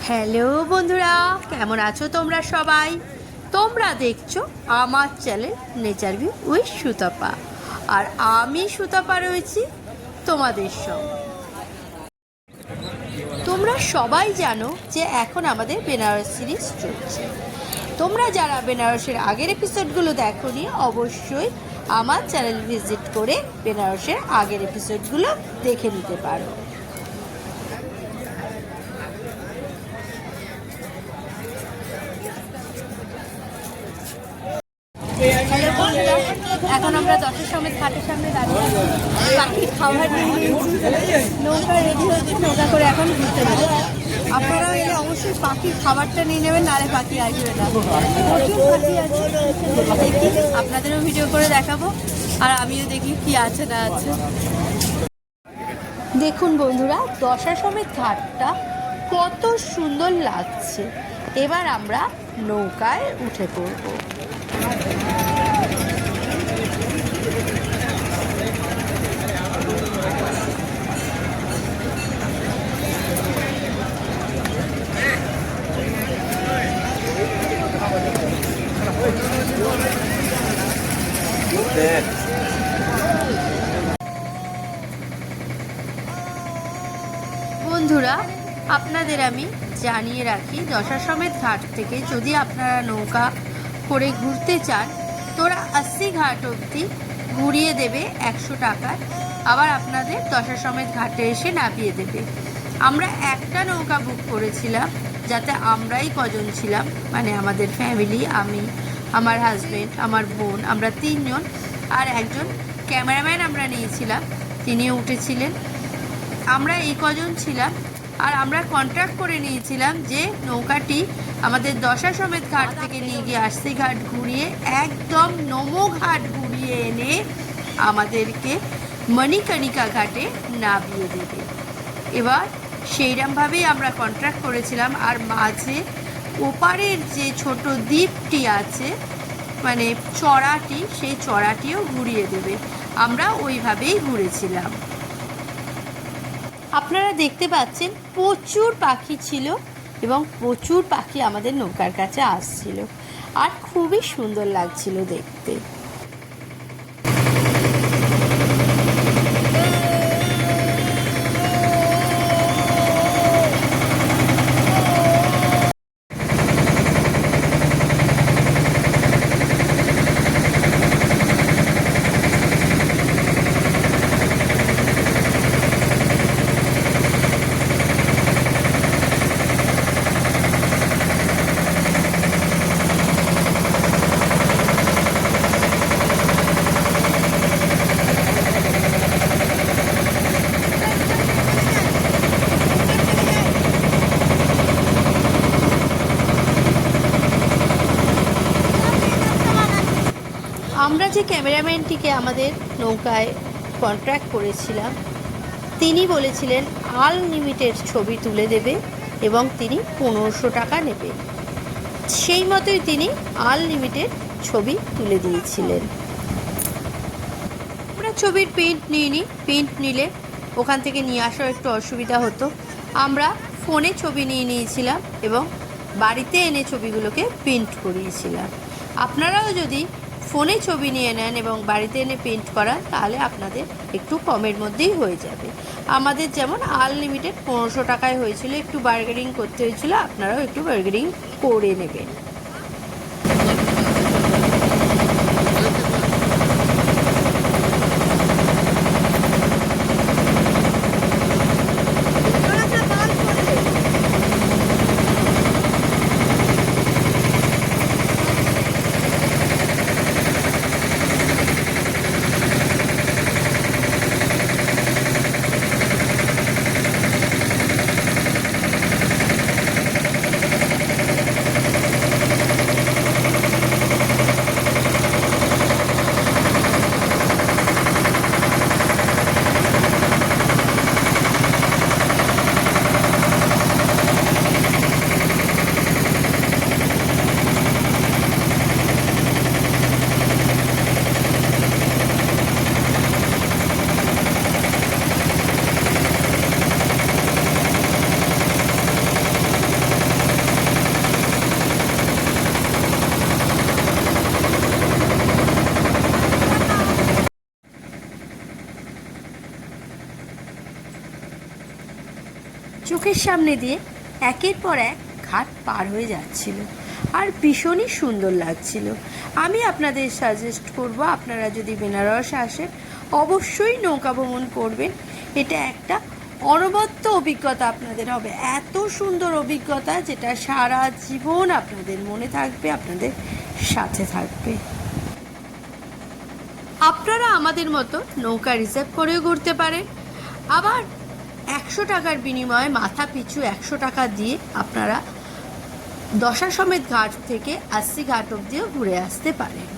Hello বন্ধুরা, কেমন আছো তোমরা সবাই? তোমরা দেখছো আমার channel nature view with Sutapa, আর আমি সুতপা রয়েছি তোমাদের সঙ্গে। তোমরা সবাই জানো যে এখন আমাদের বেনারস সিরিজ চলছে। তোমরা যারা বেনারসের আগের এপিসোডগুলো দেখোনি, অবশ্যই আমার চ্যানেল ভিজিট করে বেনারসের আগের এপিসোডগুলো দেখে নিতে পারো। এখন আমরা দশের সমেত ঘাটের সামনে দাঁড়িয়ে পাখির খাবার নিয়ে নিয়েছি। নৌকা রেডি হচ্ছে, নৌকা করে এখন ঘুরতে যাবো। আপনারাও এলে অবশ্যই পাখির খাবারটা নিয়ে নেবেন, নাহলে পাখি আসবে না। প্রচুর পাখি আছে, দেখি আপনাদেরও ভিডিও করে দেখাবো, আর আমিও দেখি কি আছে না আছে। দেখুন বন্ধুরা, দশা সমেত ঘাটটা কত সুন্দর লাগছে। এবার আমরা নৌকায় উঠে পড়বো। বন্ধুরা, আপনাদের আমি জানিয়ে রাখি, দশা সমেত ঘাট থেকে যদি আপনারা নৌকা করে ঘুরতে চান, তোরা 80 ঘাট অবধি ঘুরিয়ে দেবে 100 টাকায়, আবার আপনাদের দশা সমেত ঘাটে এসে নামিয়ে দেবে। আমরা একটা নৌকা বুক করেছিলাম, যাতে আমরাই কজন ছিলাম, মানে আমাদের ফ্যামিলি, আমি, আমার হাজব্যান্ড, আমার বোন, আমরা 3 জন, আর একজন ক্যামেরাম্যান আমরা নিয়েছিলাম, তিনিও উঠেছিলেন। আমরা এই কজন ছিলাম, আর আমরা কন্ট্রাক্ট করে নিয়েছিলাম যে নৌকাটি আমাদের দশা সমেত ঘাট থেকে নিয়ে গিয়ে 80 ঘাট ঘুরিয়ে একদম নমো ঘাট ঘুরিয়ে এনে আমাদেরকে মণিকর্ণিকা ঘাটে নামিয়ে দেবে। এবার সেইরকমভাবেই আমরা কন্ট্রাক্ট করেছিলাম, আর মাঝে ওপারের যে ছোট দ্বীপটি আছে, মানে চড়াটি, সেই চড়াটিও ঘুরিয়ে দেবে। আমরা ওইভাবেই ঘুরেছিলাম। আপনারা দেখতে পাচ্ছেন প্রচুর পাখি ছিল, এবং প্রচুর পাখি আমাদের নৌকার কাছে আসছিল, আর খুবই সুন্দর লাগছিল দেখতে। আমরা যে ক্যামেরাম্যানটিকে আমাদের নৌকায় কন্ট্রাক্ট করেছিলাম, তিনি বলেছিলেন আনলিমিটেড ছবি তুলে দেবে, এবং তিনি 1500 টাকা নেবেন। সেই মতোই তিনি আনলিমিটেড ছবি তুলে দিয়েছিলেন। আমরা ছবির প্রিন্ট নিইনি, প্রিন্ট নিলে ওখান থেকে নিয়ে আসার একটু অসুবিধা হতো। আমরা ফোনে ছবি নিয়ে নিয়েছিলাম এবং বাড়িতে এনে ছবিগুলোকে প্রিন্ট করিয়েছিলাম। আপনারাও যদি ফোনে ছবি নিয়ে নেন এবং বাড়িতে এনে প্রিন্ট করান, তাহলে আপনাদের একটু কমের মধ্যেই হয়ে যাবে। আমাদের যেমন আনলিমিটেড 1500 টাকায় হয়েছিল, একটু বার্গেনিং করতে হয়েছিল, আপনারাও একটু বার্গেনিং করে নেবেন। ঘাটের সামনে দিয়ে একের পর এক ঘাট পার হয়ে যাচ্ছিল আর ভীষণই সুন্দর লাগছিল। আমি আপনাদের সাজেস্ট করব, আপনারা যদি বেনারস আসেন অবশ্যই নৌকা ভ্রমণ করবেন। এটা একটা অনবদ্য অভিজ্ঞতা আপনাদের হবে, এত সুন্দর অভিজ্ঞতা যেটা সারা জীবন আপনাদের মনে থাকবে, আপনাদের সাথে থাকবে। আপনারা আমাদের মতো নৌকা রিজার্ভ করেও ঘুরতে পারেন, আবার 100 টাকার বিনিময়ে মাথা পিছু 100 টাকা দিয়ে আপনারা দশাসমেত ঘাট থেকে আস্সি ঘাট অবধিও ঘুরে আসতে পারেন।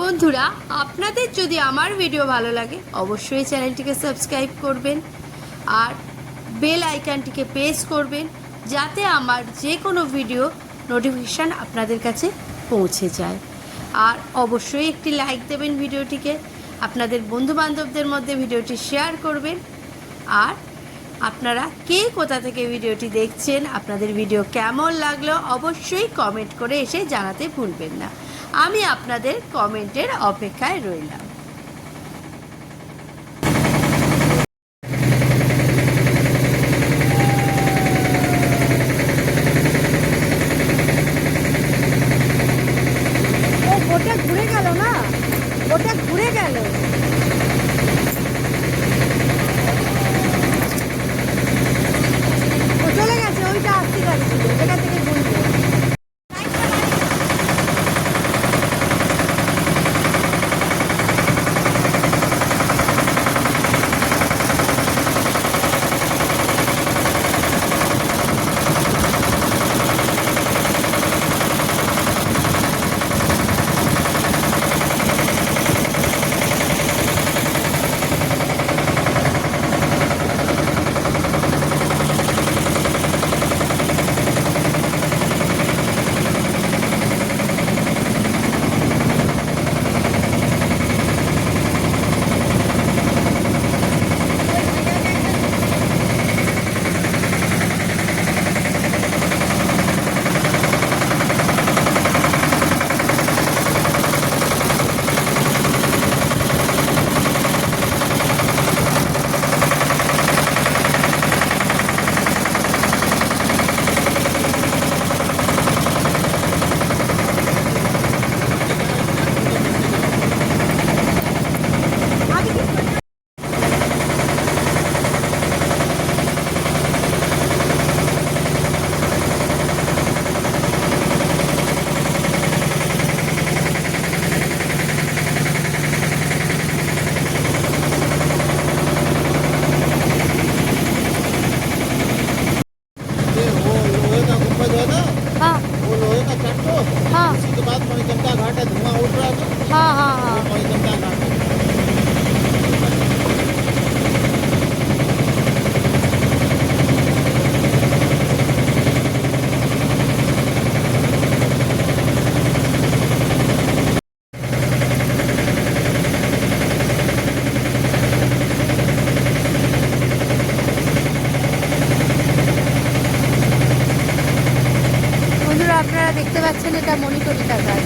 বন্ধুরা, আপনাদের যদি আমার ভিডিও ভালো লাগে অবশ্যই চ্যানেলটিকে সাবস্ক্রাইব করবেন আর বেল আইকনটিকে প্রেস করবেন, যাতে আমার যে কোনো ভিডিও নোটিফিকেশান আপনাদের কাছে পৌঁছে যায়। আর অবশ্যই একটি লাইক দেবেন ভিডিওটিকে, আপনাদের বন্ধুবান্ধবদের মধ্যে ভিডিওটি শেয়ার করবেন। আর আপনারা কে কোথা থেকে ভিডিওটি দেখছেন, আপনাদের ভিডিও কেমন লাগলো অবশ্যই কমেন্ট করে এসে জানাতে ভুলবেন না। আমি আপনাদের কমেন্টের অপেক্ষায় রইলাম। ওটা ঘুরে গেল না, ওটা ঘুরে গেল। ও চলে গেছে, ওইটা আসতে গাড়ি ছিল, যেখান থেকে ঘুরবে। हाँ हाँ हाँ বন্ধুরা, আপনারা দেখতে পাচ্ছেন এটা মণিকণিকা ঘাট।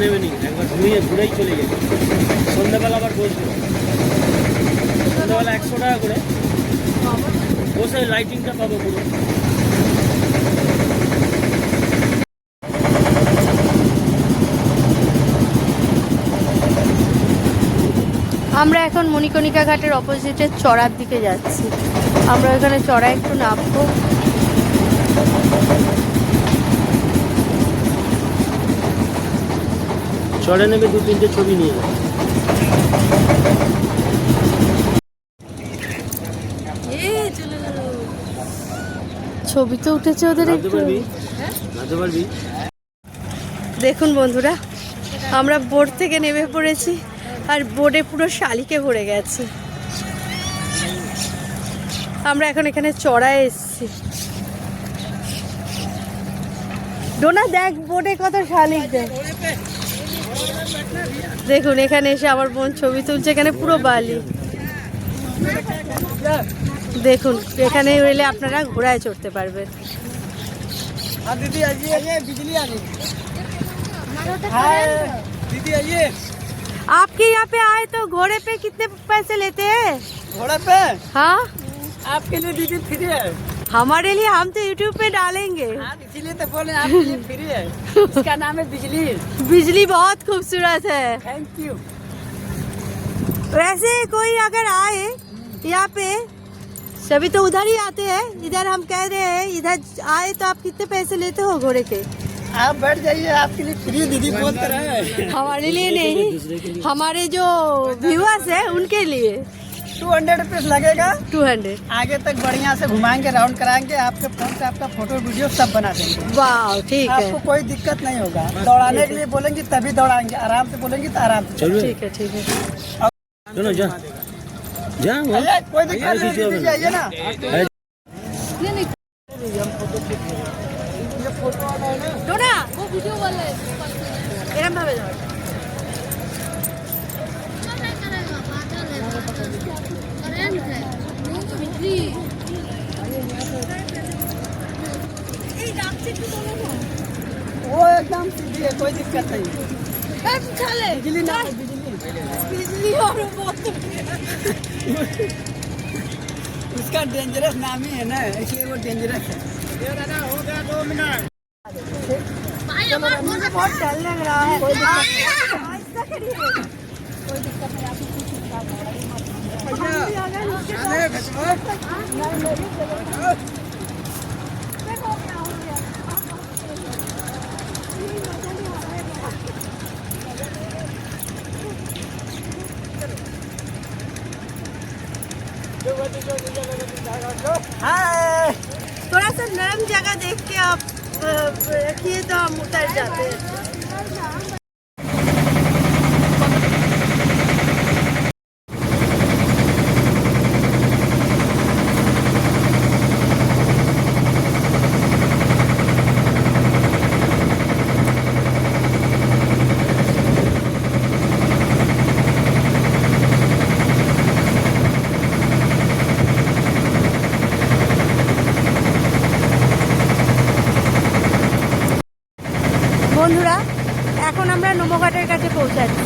নেবে নি, একবার ঘুরিয়ে ঘুরেই চলে যাবে। সন্ধ্যাবেলা আবার বসবো, সন্ধ্যাবেলা 100 টাকা করে বসে লাইটিংটা পাবো পুরো। আমরা এখন মণিকণিকা ঘাটের অপোজিটের চড়ার দিকে যাচ্ছি। আমরা এখানে চড়া একটু নামবো। চড়ে নেবে 2-3টে ছবি নিয়ে। ছবি তো উঠেছে ওদের নামতে একটু। পারবি? নামতে পারবি? দেখুন বন্ধুরা, আমরা বোট থেকে নেমে পড়েছি আর বোটে পুরো শালিকে ভরে গেছে। আমরা এখন এখানে চড়ায় এসেছি। ডোনা দেখ বোটে কত শালিক দেখ। দেখুন এখানে এসে আমার বোন ছবি তুলছে, এখানে পুরো বালি। দেখুন এখানে এলে আপনারা ঘোড়ায় চড়তে পারবেন। दीदी आइए, बिजली आ गई। दीदी आइए। आपके यहाँ पे आए तो घोड़े पे कितने पैसे लेते हैं? घोड़े पे हाँ, आपके लिए दीदी फ्री है। हमारे लिए, हम तो यूट्यूब पे डालेंगे। आप इसीलिए तो बोले आपके लिए फ्री है। इसका नाम है बिजली। बिजली बहुत खूबसूरत है। Thank you. वैसे कोई अगर आए यहाँ पे, सभी तो उधर ही आते हैं, इधर हम कह रहे हैं इधर आए तो आप कितने पैसे लेते हो घोड़े के? आप बैठ जाइए, आपके लिए फ्री दीदी बोलते रहे। हमारे लिए नहीं, हमारे जो व्यूअर्स है उनके लिए 200 रुपीज लगेगा। 200। आगे तक बढ़िया से घुमाएंगे, राउंड कराएंगे, आपके फोन से आपका फोटो वीडियो सब बना देंगे। वाह ठीक है, आपको कोई दिक्कत नहीं होगा। दौड़ाने के लिए बोलेंगे तभी दौड़ाएंगे, आराम से बोलेंगे तो आराम से। চলবে? ठीक है, ठीक है। চলো যা যা भैया, कोई दिक्कत नहीं, दीदी जाइए ना। डोना वो वीडियो वाला है, एरम भावे जाओ। वो एकदम सीधी है, कोई दिक्कत नहीं। बिजली ना है, बिजली। उसका डेंजरस नाम ही है ना, इसलिए वो डेंजरस है। मुझे बहुत डर लग रहा है। कोई दिक्कत हाय। थोड़ा सा नरम जगह देख के आप रखिए तो हम उतर जाते हैं। বন্ধুরা এখন আমরা নোমঘাটের কাছে পৌঁছাচ্ছি।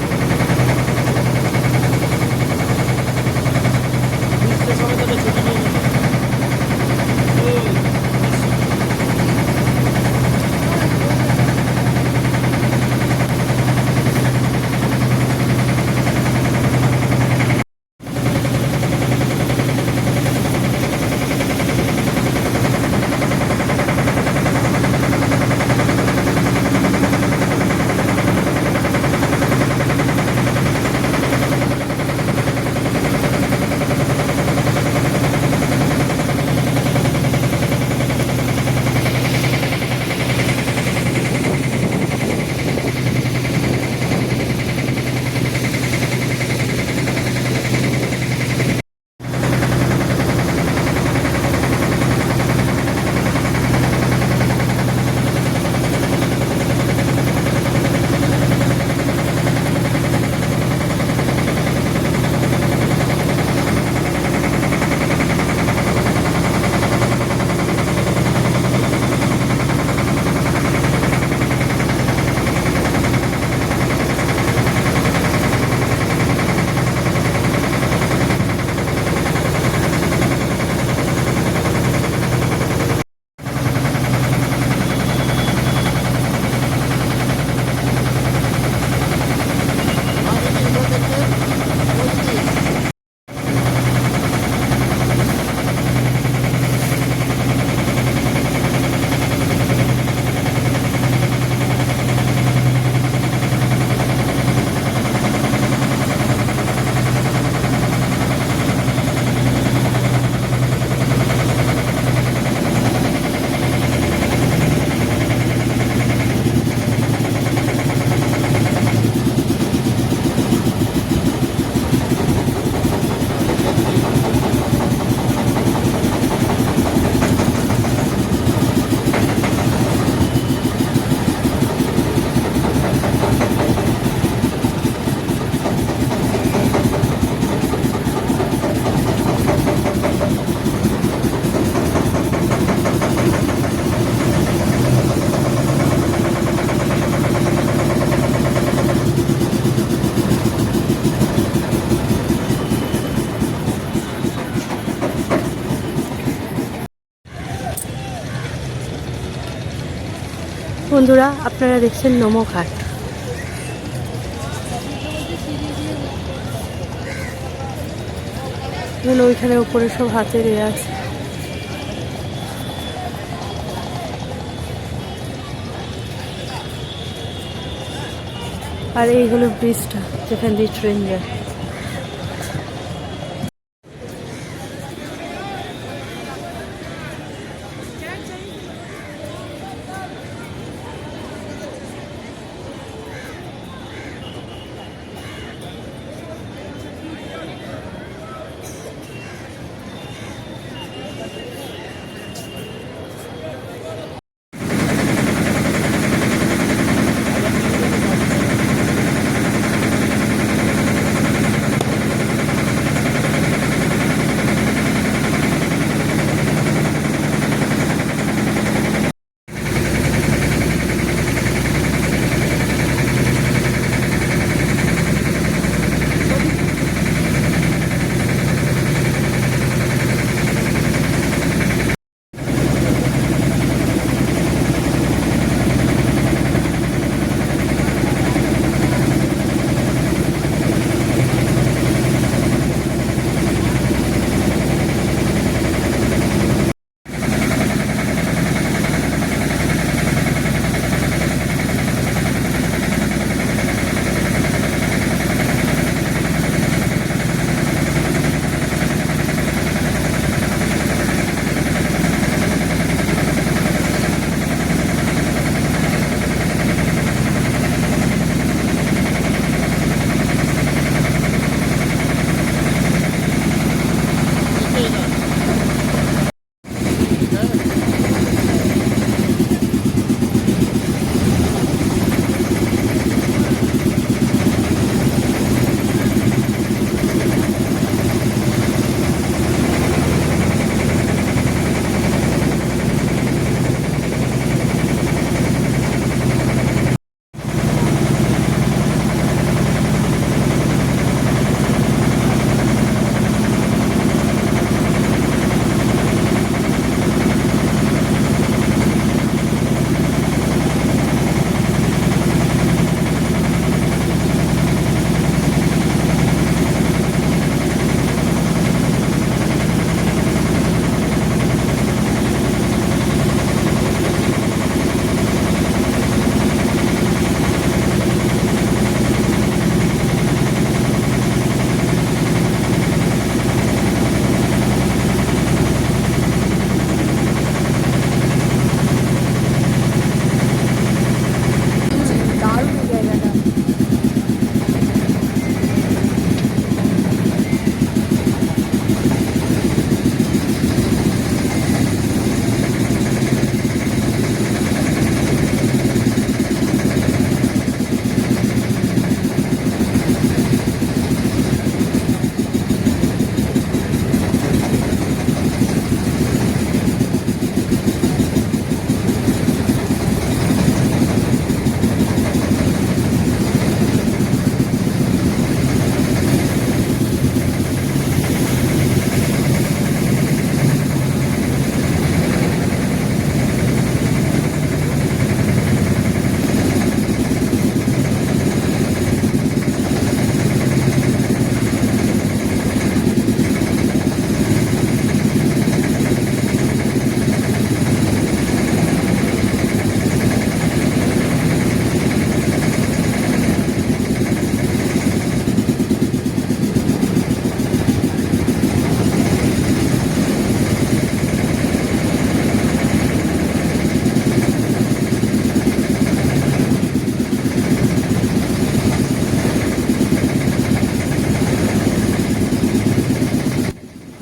বন্ধুরা, আপনারা দেখছেন নমো ঘাট। ওইখানে উপরে সব হাতের আছে। আর এই হলো ব্রিজটা যেখান দিয়ে ট্রেন যায়।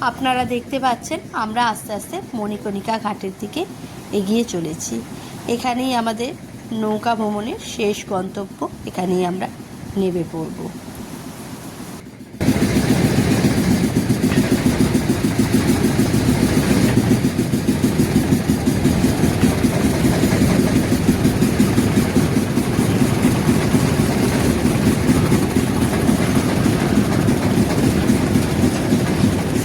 আপনারা দেখতে পাচ্ছেন আমরা আস্তে আস্তে মণিকর্ণিকা ঘাটের দিকে এগিয়ে চলেছি। এখানেই আমাদের নৌকা ভ্রমণের শেষ গন্তব্য, এখানেই আমরা নেমে পড়ব।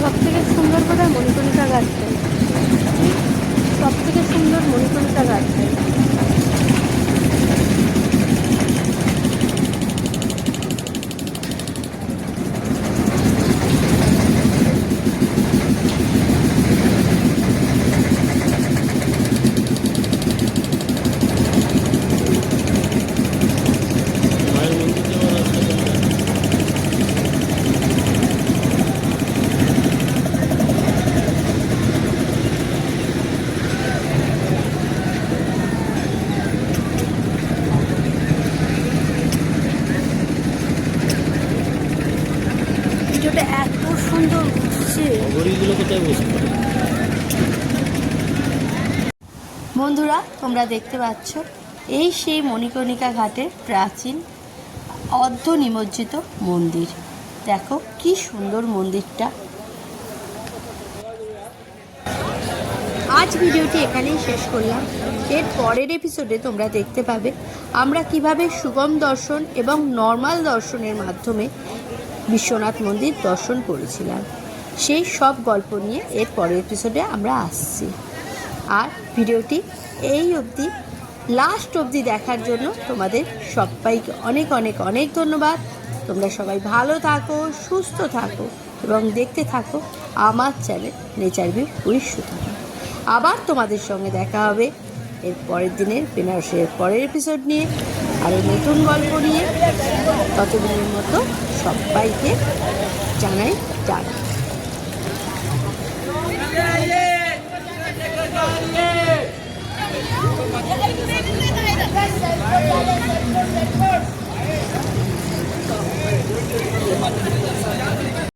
সবথেকে সুন্দর বোধহয় মণিকর্ণিকা ঘাটটাই, সবথেকে সুন্দর মণিকর্ণিকা ঘাটটাই। ভিডিওটা এত সুন্দর উঠছে। ঘড়িগুলো কোথায় বসে পড়ে? বন্ধুরা, তোমরা দেখতে পাচ্ছ এই সেই মণিকর্ণিকা ঘাটের প্রাচীন অর্ধ নিমজ্জিত মন্দির। দেখো কি সুন্দর মন্দিরটা। আজ ভিডিওটি এখানেই শেষ করলাম। এর পরের এপিসোডে তোমরা দেখতে পাবে আমরা কিভাবে সুগম দর্শন এবং নর্মাল দর্শনের মাধ্যমে বিশ্বনাথ মন্দির দর্শন করেছিলাম। সেই সব গল্প নিয়ে এর পরের এপিসোডে আমরা আসছি। আর ভিডিওটি এই অবধি লাস্ট অবধি দেখার জন্য তোমাদের সবাইকে অনেক অনেক অনেক ধন্যবাদ। তোমরা সবাই ভালো থাকো, সুস্থ থাকো এবং দেখতে থাকো আমার channel nature view with Sutapa. আবার তোমাদের সঙ্গে দেখা হবে এর পরের দিনের বেনারসের পরের এপিসোড নিয়ে, আরও নতুন গল্প নিয়ে। ততদিনের মতো সবাইকে জানাই টাটা।